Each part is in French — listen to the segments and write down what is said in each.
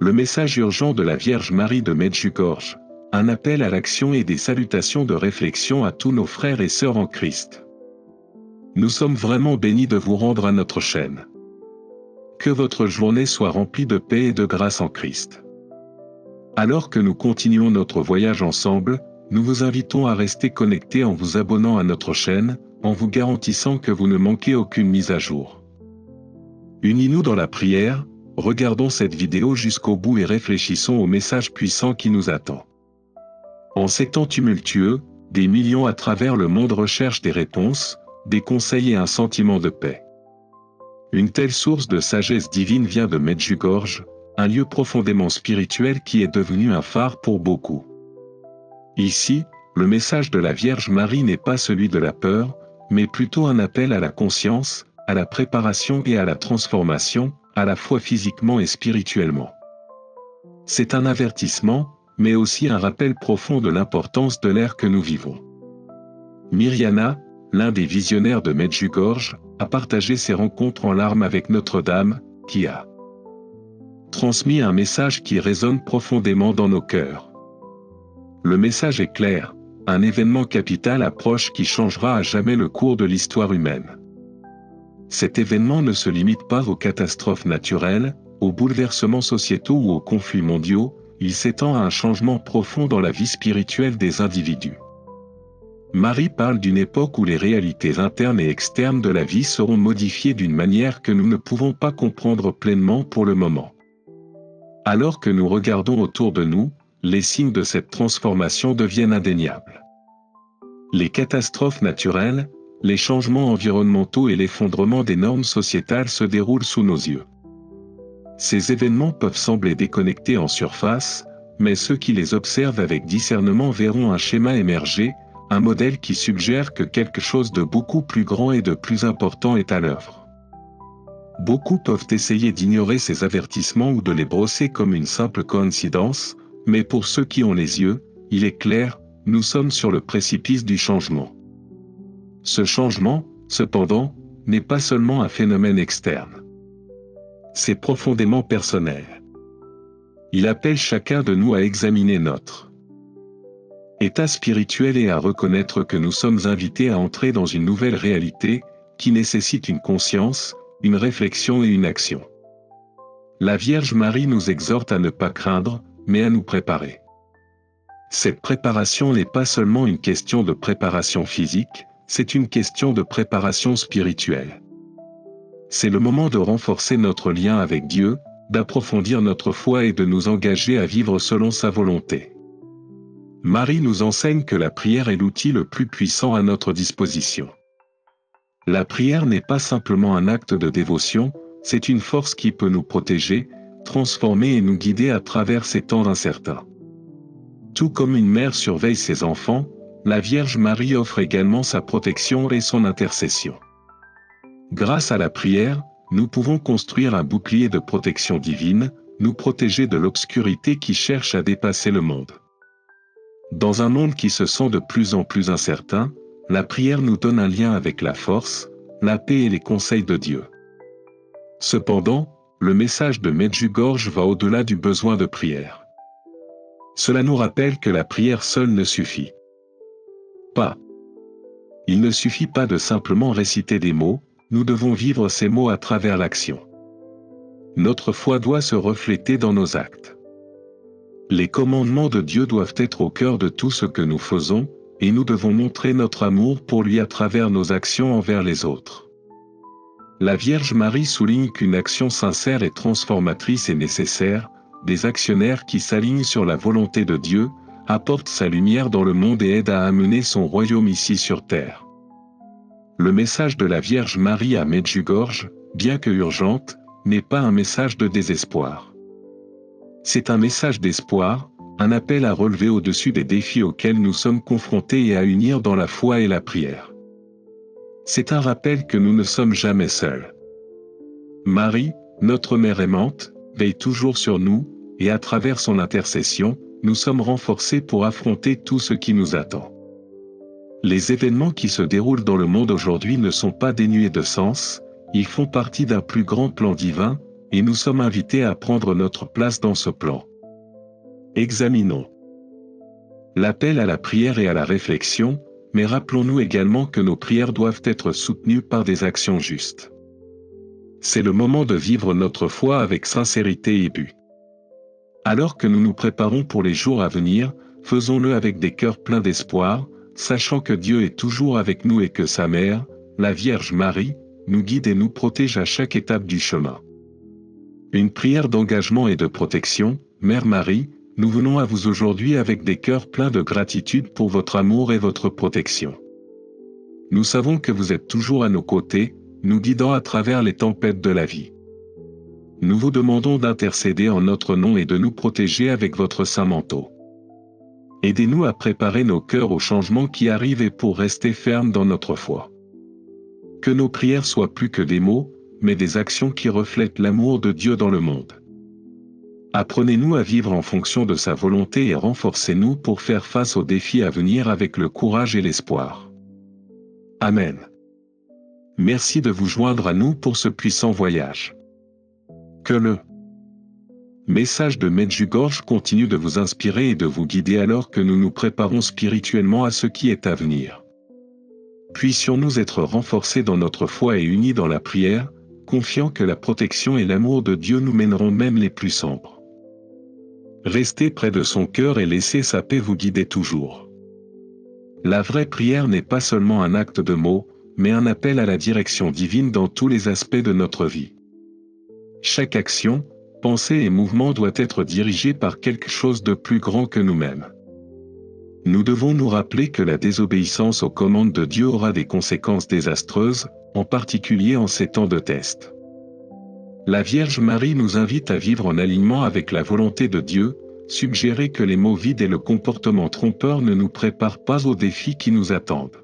Le message urgent de la Vierge Marie de Medjugorje, un appel à l'action et des salutations de réflexion à tous nos frères et sœurs en Christ. Nous sommes vraiment bénis de vous rendre à notre chaîne. Que votre journée soit remplie de paix et de grâce en Christ. Alors que nous continuons notre voyage ensemble, nous vous invitons à rester connectés en vous abonnant à notre chaîne, en vous garantissant que vous ne manquez aucune mise à jour. Unis-nous dans la prière, regardons cette vidéo jusqu'au bout et réfléchissons au message puissant qui nous attend. En ces temps tumultueux, des millions à travers le monde recherchent des réponses, des conseils et un sentiment de paix. Une telle source de sagesse divine vient de Medjugorje, un lieu profondément spirituel qui est devenu un phare pour beaucoup. Ici, le message de la Vierge Marie n'est pas celui de la peur, mais plutôt un appel à la conscience, à la préparation et à la transformation, à la fois physiquement et spirituellement. C'est un avertissement, mais aussi un rappel profond de l'importance de l'ère que nous vivons. Mirjana, l'un des visionnaires de Medjugorje, a partagé ses rencontres en larmes avec Notre-Dame, qui a transmis un message qui résonne profondément dans nos cœurs. Le message est clair, un événement capital approche qui changera à jamais le cours de l'histoire humaine. Cet événement ne se limite pas aux catastrophes naturelles, aux bouleversements sociétaux ou aux conflits mondiaux, il s'étend à un changement profond dans la vie spirituelle des individus. Marie parle d'une époque où les réalités internes et externes de la vie seront modifiées d'une manière que nous ne pouvons pas comprendre pleinement pour le moment. Alors que nous regardons autour de nous, les signes de cette transformation deviennent indéniables. Les catastrophes naturelles, les changements environnementaux et l'effondrement des normes sociétales se déroulent sous nos yeux. Ces événements peuvent sembler déconnectés en surface, mais ceux qui les observent avec discernement verront un schéma émerger, un modèle qui suggère que quelque chose de beaucoup plus grand et de plus important est à l'œuvre. Beaucoup peuvent essayer d'ignorer ces avertissements ou de les brosser comme une simple coïncidence, mais pour ceux qui ont les yeux, il est clair, nous sommes sur le précipice du changement. Ce changement, cependant, n'est pas seulement un phénomène externe. C'est profondément personnel. Il appelle chacun de nous à examiner notre état spirituel et à reconnaître que nous sommes invités à entrer dans une nouvelle réalité, qui nécessite une conscience, une réflexion et une action. La Vierge Marie nous exhorte à ne pas craindre, mais à nous préparer. Cette préparation n'est pas seulement une question de préparation physique, c'est une question de préparation spirituelle. C'est le moment de renforcer notre lien avec Dieu, d'approfondir notre foi et de nous engager à vivre selon sa volonté. Marie nous enseigne que la prière est l'outil le plus puissant à notre disposition. La prière n'est pas simplement un acte de dévotion, c'est une force qui peut nous protéger, transformer et nous guider à travers ces temps incertains. Tout comme une mère surveille ses enfants, la Vierge Marie offre également sa protection et son intercession. Grâce à la prière, nous pouvons construire un bouclier de protection divine, nous protéger de l'obscurité qui cherche à dépasser le monde. Dans un monde qui se sent de plus en plus incertain, la prière nous donne un lien avec la force, la paix et les conseils de Dieu. Cependant, le message de Medjugorje va au-delà du besoin de prière. Cela nous rappelle que la prière seule ne suffit pas. Il ne suffit pas de simplement réciter des mots, nous devons vivre ces mots à travers l'action. Notre foi doit se refléter dans nos actes. Les commandements de Dieu doivent être au cœur de tout ce que nous faisons, et nous devons montrer notre amour pour lui à travers nos actions envers les autres. La Vierge Marie souligne qu'une action sincère et transformatrice est nécessaire, des actionnaires qui s'alignent sur la volonté de Dieu, apportent sa lumière dans le monde et aident à amener son royaume ici sur terre. Le message de la Vierge Marie à Medjugorje, bien que urgente, n'est pas un message de désespoir. C'est un message d'espoir, un appel à relever au-dessus des défis auxquels nous sommes confrontés et à unir dans la foi et la prière. C'est un rappel que nous ne sommes jamais seuls. Marie, notre mère aimante, veille toujours sur nous, et à travers son intercession, nous sommes renforcés pour affronter tout ce qui nous attend. Les événements qui se déroulent dans le monde aujourd'hui ne sont pas dénués de sens, ils font partie d'un plus grand plan divin, et nous sommes invités à prendre notre place dans ce plan. Examinons l'appel à la prière et à la réflexion, mais rappelons-nous également que nos prières doivent être soutenues par des actions justes. C'est le moment de vivre notre foi avec sincérité et but. Alors que nous nous préparons pour les jours à venir, faisons-le avec des cœurs pleins d'espoir, sachant que Dieu est toujours avec nous et que sa mère, la Vierge Marie, nous guide et nous protège à chaque étape du chemin. Une prière d'engagement et de protection. Mère Marie, nous venons à vous aujourd'hui avec des cœurs pleins de gratitude pour votre amour et votre protection. Nous savons que vous êtes toujours à nos côtés, nous guidant à travers les tempêtes de la vie. Nous vous demandons d'intercéder en notre nom et de nous protéger avec votre saint manteau. Aidez-nous à préparer nos cœurs au changement qui arrive et pour rester fermes dans notre foi. Que nos prières soient plus que des mots, mais des actions qui reflètent l'amour de Dieu dans le monde. Apprenez-nous à vivre en fonction de sa volonté et renforcez-nous pour faire face aux défis à venir avec le courage et l'espoir. Amen. Merci de vous joindre à nous pour ce puissant voyage. Que le message de Medjugorje continue de vous inspirer et de vous guider alors que nous nous préparons spirituellement à ce qui est à venir. Puissions-nous être renforcés dans notre foi et unis dans la prière, confiants que la protection et l'amour de Dieu nous mèneront même les plus sombres. Restez près de son cœur et laissez sa paix vous guider toujours. La vraie prière n'est pas seulement un acte de mots, mais un appel à la direction divine dans tous les aspects de notre vie. Chaque action, pensée et mouvement doit être dirigé par quelque chose de plus grand que nous-mêmes. Nous devons nous rappeler que la désobéissance aux commandes de Dieu aura des conséquences désastreuses, en particulier en ces temps de test. La Vierge Marie nous invite à vivre en alignement avec la volonté de Dieu, suggérer que les mots vides et le comportement trompeur ne nous préparent pas aux défis qui nous attendent.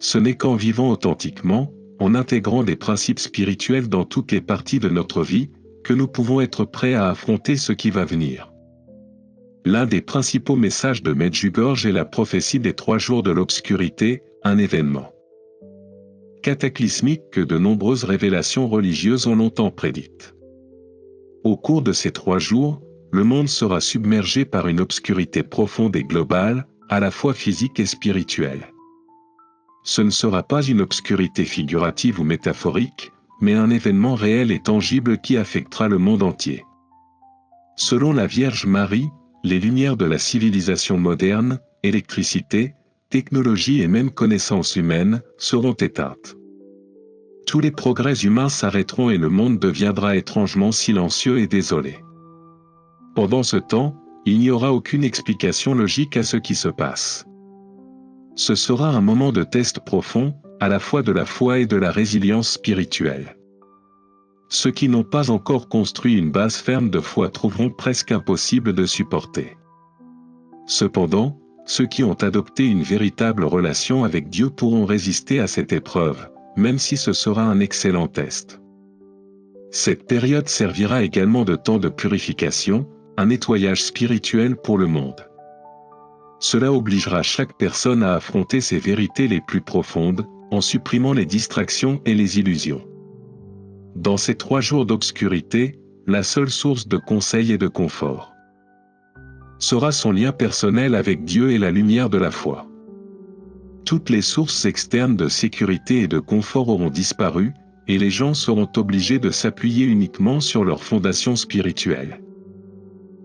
Ce n'est qu'en vivant authentiquement, en intégrant des principes spirituels dans toutes les parties de notre vie, que nous pouvons être prêts à affronter ce qui va venir. L'un des principaux messages de Medjugorje est la prophétie des 3 jours de l'obscurité, un événement cataclysmique que de nombreuses révélations religieuses ont longtemps prédite. Au cours de ces 3 jours, le monde sera submergé par une obscurité profonde et globale, à la fois physique et spirituelle. Ce ne sera pas une obscurité figurative ou métaphorique, mais un événement réel et tangible qui affectera le monde entier. Selon la Vierge Marie, les lumières de la civilisation moderne, électricité, technologie et même connaissances humaines, seront éteintes. Tous les progrès humains s'arrêteront et le monde deviendra étrangement silencieux et désolé. Pendant ce temps, il n'y aura aucune explication logique à ce qui se passe. Ce sera un moment de test profond, à la fois de la foi et de la résilience spirituelle. Ceux qui n'ont pas encore construit une base ferme de foi trouveront presque impossible de supporter. Cependant, ceux qui ont adopté une véritable relation avec Dieu pourront résister à cette épreuve, même si ce sera un excellent test. Cette période servira également de temps de purification, un nettoyage spirituel pour le monde. Cela obligera chaque personne à affronter ses vérités les plus profondes, en supprimant les distractions et les illusions. Dans ces 3 jours d'obscurité, la seule source de conseil et de confort sera son lien personnel avec Dieu et la lumière de la foi. Toutes les sources externes de sécurité et de confort auront disparu, et les gens seront obligés de s'appuyer uniquement sur leur fondation spirituelle.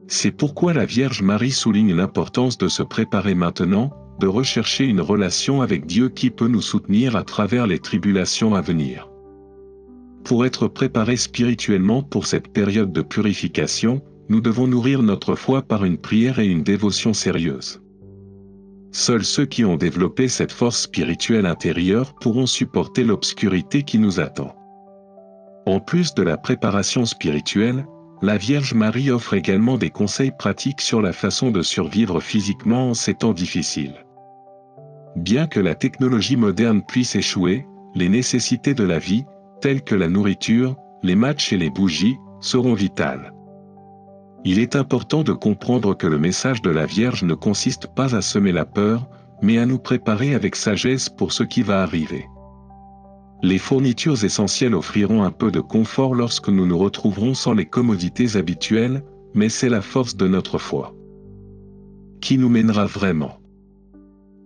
C'est pourquoi la Vierge Marie souligne l'importance de se préparer maintenant, de rechercher une relation avec Dieu qui peut nous soutenir à travers les tribulations à venir. Pour être préparés spirituellement pour cette période de purification, nous devons nourrir notre foi par une prière et une dévotion sérieuse. Seuls ceux qui ont développé cette force spirituelle intérieure pourront supporter l'obscurité qui nous attend. En plus de la préparation spirituelle, la Vierge Marie offre également des conseils pratiques sur la façon de survivre physiquement en ces temps difficiles. Bien que la technologie moderne puisse échouer, les nécessités de la vie, telles que la nourriture, les matchs et les bougies, seront vitales. Il est important de comprendre que le message de la Vierge ne consiste pas à semer la peur, mais à nous préparer avec sagesse pour ce qui va arriver. Les fournitures essentielles offriront un peu de confort lorsque nous nous retrouverons sans les commodités habituelles, mais c'est la force de notre foi qui nous mènera vraiment.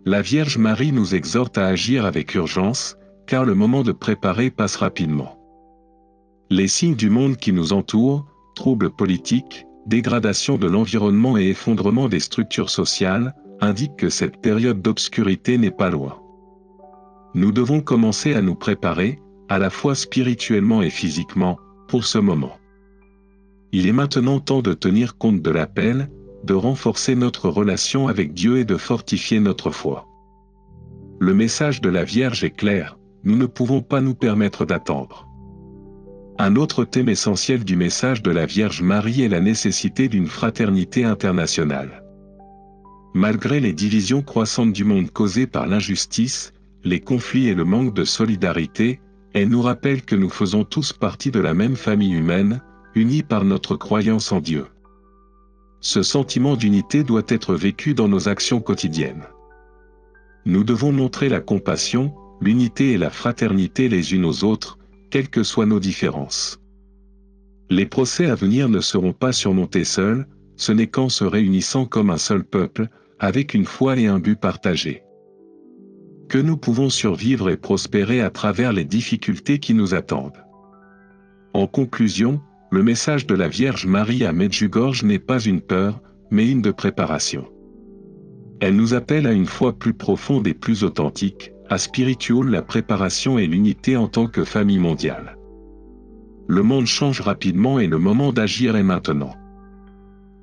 La Vierge Marie nous exhorte à agir avec urgence, car le moment de préparer passe rapidement. Les signes du monde qui nous entoure, troubles politiques, dégradation de l'environnement et effondrement des structures sociales, indiquent que cette période d'obscurité n'est pas loin. Nous devons commencer à nous préparer, à la fois spirituellement et physiquement, pour ce moment. Il est maintenant temps de tenir compte de l'appel, de renforcer notre relation avec Dieu et de fortifier notre foi. Le message de la Vierge est clair, nous ne pouvons pas nous permettre d'attendre. Un autre thème essentiel du message de la Vierge Marie est la nécessité d'une fraternité internationale. Malgré les divisions croissantes du monde causées par l'injustice, les conflits et le manque de solidarité, elle nous rappelle que nous faisons tous partie de la même famille humaine, unis par notre croyance en Dieu. Ce sentiment d'unité doit être vécu dans nos actions quotidiennes. Nous devons montrer la compassion, l'unité et la fraternité les unes aux autres, quelles que soient nos différences. Les procès à venir ne seront pas surmontés seuls, ce n'est qu'en se réunissant comme un seul peuple, avec une foi et un but partagé, que nous pouvons survivre et prospérer à travers les difficultés qui nous attendent. En conclusion, le message de la Vierge Marie à Medjugorje n'est pas une peur, mais une de préparation. Elle nous appelle à une foi plus profonde et plus authentique, à spirituel la préparation et l'unité en tant que famille mondiale. Le monde change rapidement et le moment d'agir est maintenant.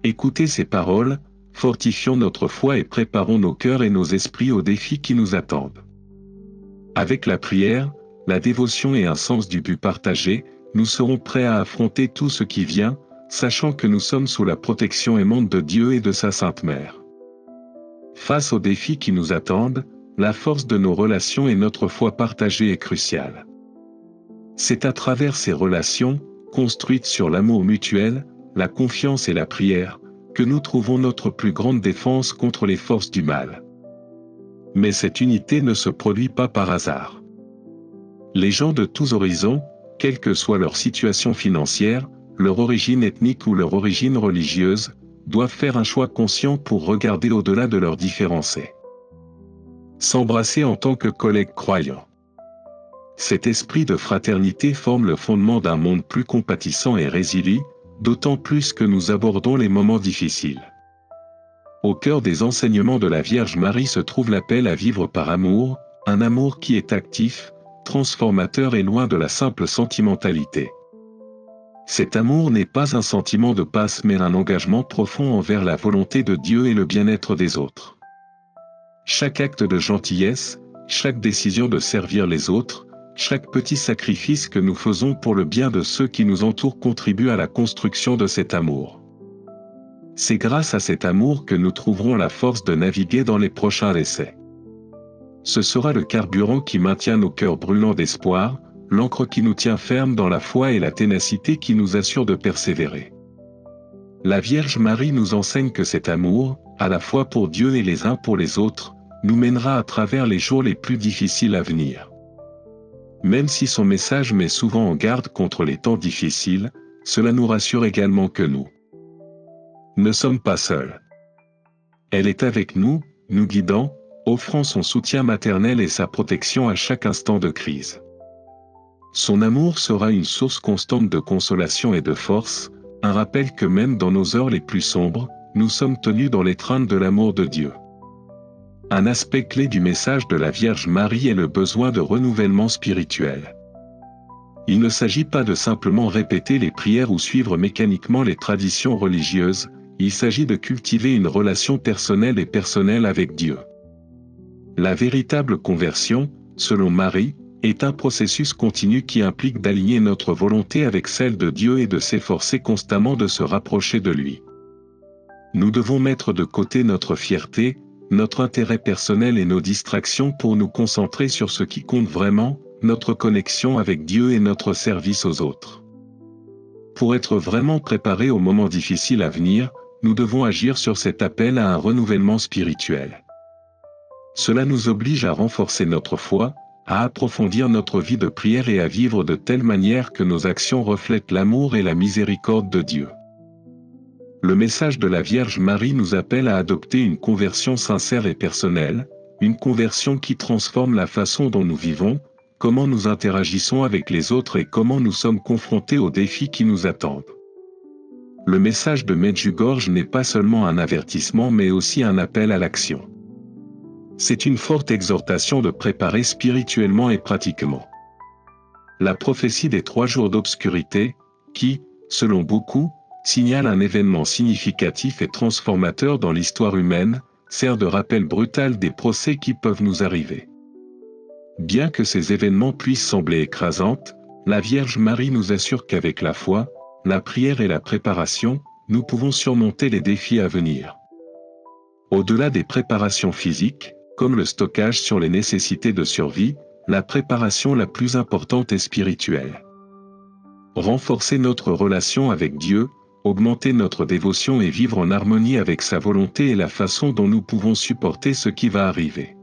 Écoutez ces paroles, fortifions notre foi et préparons nos cœurs et nos esprits aux défis qui nous attendent. Avec la prière, la dévotion et un sens du but partagé, nous serons prêts à affronter tout ce qui vient, sachant que nous sommes sous la protection aimante de Dieu et de sa Sainte Mère. Face aux défis qui nous attendent, la force de nos relations et notre foi partagée est cruciale. C'est à travers ces relations, construites sur l'amour mutuel, la confiance et la prière, que nous trouvons notre plus grande défense contre les forces du mal. Mais cette unité ne se produit pas par hasard. Les gens de tous horizons, quelle que soit leur situation financière, leur origine ethnique ou leur origine religieuse, doivent faire un choix conscient pour regarder au-delà de leurs différences et s'embrasser en tant que collègues croyants. Cet esprit de fraternité forme le fondement d'un monde plus compatissant et résilient, d'autant plus que nous abordons les moments difficiles. Au cœur des enseignements de la Vierge Marie se trouve l'appel à vivre par amour, un amour qui est actif, transformateur et loin de la simple sentimentalité. Cet amour n'est pas un sentiment de passe mais un engagement profond envers la volonté de Dieu et le bien-être des autres. Chaque acte de gentillesse, chaque décision de servir les autres, chaque petit sacrifice que nous faisons pour le bien de ceux qui nous entourent contribue à la construction de cet amour. C'est grâce à cet amour que nous trouverons la force de naviguer dans les prochains essais. Ce sera le carburant qui maintient nos cœurs brûlants d'espoir, l'encre qui nous tient fermes dans la foi et la ténacité qui nous assure de persévérer. La Vierge Marie nous enseigne que cet amour, à la fois pour Dieu et les uns pour les autres, nous mènera à travers les jours les plus difficiles à venir. Même si son message met souvent en garde contre les temps difficiles, cela nous rassure également que nous ne sommes pas seuls. Elle est avec nous, nous guidant, offrant son soutien maternel et sa protection à chaque instant de crise. Son amour sera une source constante de consolation et de force, un rappel que même dans nos heures les plus sombres, nous sommes tenus dans l'étreinte de l'amour de Dieu. Un aspect clé du message de la Vierge Marie est le besoin de renouvellement spirituel. Il ne s'agit pas de simplement répéter les prières ou suivre mécaniquement les traditions religieuses, il s'agit de cultiver une relation personnelle avec Dieu. La véritable conversion, selon Marie, est un processus continu qui implique d'aligner notre volonté avec celle de Dieu et de s'efforcer constamment de se rapprocher de lui. Nous devons mettre de côté notre fierté, notre intérêt personnel et nos distractions pour nous concentrer sur ce qui compte vraiment, notre connexion avec Dieu et notre service aux autres. Pour être vraiment préparés aux moments difficiles à venir, nous devons agir sur cet appel à un renouvellement spirituel. Cela nous oblige à renforcer notre foi, à approfondir notre vie de prière et à vivre de telle manière que nos actions reflètent l'amour et la miséricorde de Dieu. Le message de la Vierge Marie nous appelle à adopter une conversion sincère et personnelle, une conversion qui transforme la façon dont nous vivons, comment nous interagissons avec les autres et comment nous sommes confrontés aux défis qui nous attendent. Le message de Medjugorje n'est pas seulement un avertissement mais aussi un appel à l'action. C'est une forte exhortation de préparer spirituellement et pratiquement. La prophétie des 3 jours d'obscurité, qui, selon beaucoup, signale un événement significatif et transformateur dans l'histoire humaine, sert de rappel brutal des procès qui peuvent nous arriver. Bien que ces événements puissent sembler écrasantes, la Vierge Marie nous assure qu'avec la foi, la prière et la préparation, nous pouvons surmonter les défis à venir. Au-delà des préparations physiques, comme le stockage sur les nécessités de survie, la préparation la plus importante est spirituelle. Renforcer notre relation avec Dieu, augmenter notre dévotion et vivre en harmonie avec sa volonté est la façon dont nous pouvons supporter ce qui va arriver.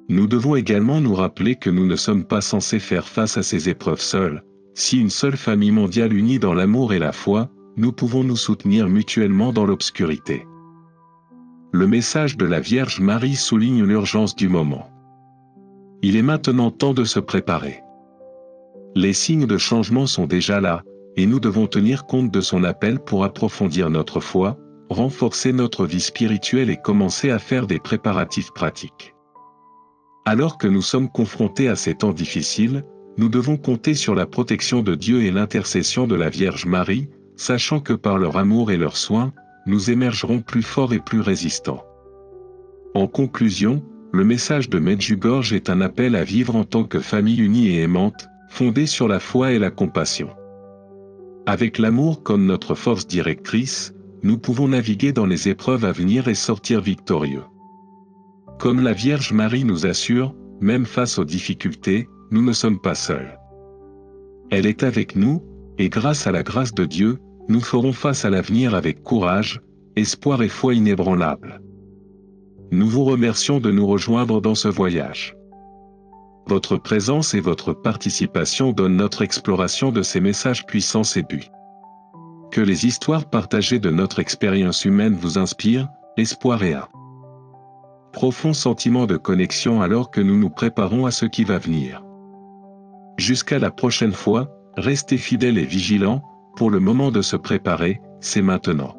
Nous devons également nous rappeler que nous ne sommes pas censés faire face à ces épreuves seuls. Si une seule famille mondiale unie dans l'amour et la foi, nous pouvons nous soutenir mutuellement dans l'obscurité. Le message de la Vierge Marie souligne l'urgence du moment. Il est maintenant temps de se préparer. Les signes de changement sont déjà là, et nous devons tenir compte de son appel pour approfondir notre foi, renforcer notre vie spirituelle et commencer à faire des préparatifs pratiques. Alors que nous sommes confrontés à ces temps difficiles, nous devons compter sur la protection de Dieu et l'intercession de la Vierge Marie, sachant que par leur amour et leur soin, nous émergerons plus forts et plus résistants. En conclusion, le message de Medjugorje est un appel à vivre en tant que famille unie et aimante, fondée sur la foi et la compassion. Avec l'amour comme notre force directrice, nous pouvons naviguer dans les épreuves à venir et sortir victorieux. Comme la Vierge Marie nous assure, même face aux difficultés, nous ne sommes pas seuls. Elle est avec nous, et grâce à la grâce de Dieu, nous ferons face à l'avenir avec courage, espoir et foi inébranlables. Nous vous remercions de nous rejoindre dans ce voyage. Votre présence et votre participation donnent notre exploration de ces messages puissants et but. Que les histoires partagées de notre expérience humaine vous inspirent, espoir et un profond sentiment de connexion alors que nous nous préparons à ce qui va venir. Jusqu'à la prochaine fois, restez fidèles et vigilants, pour le moment de se préparer, c'est maintenant.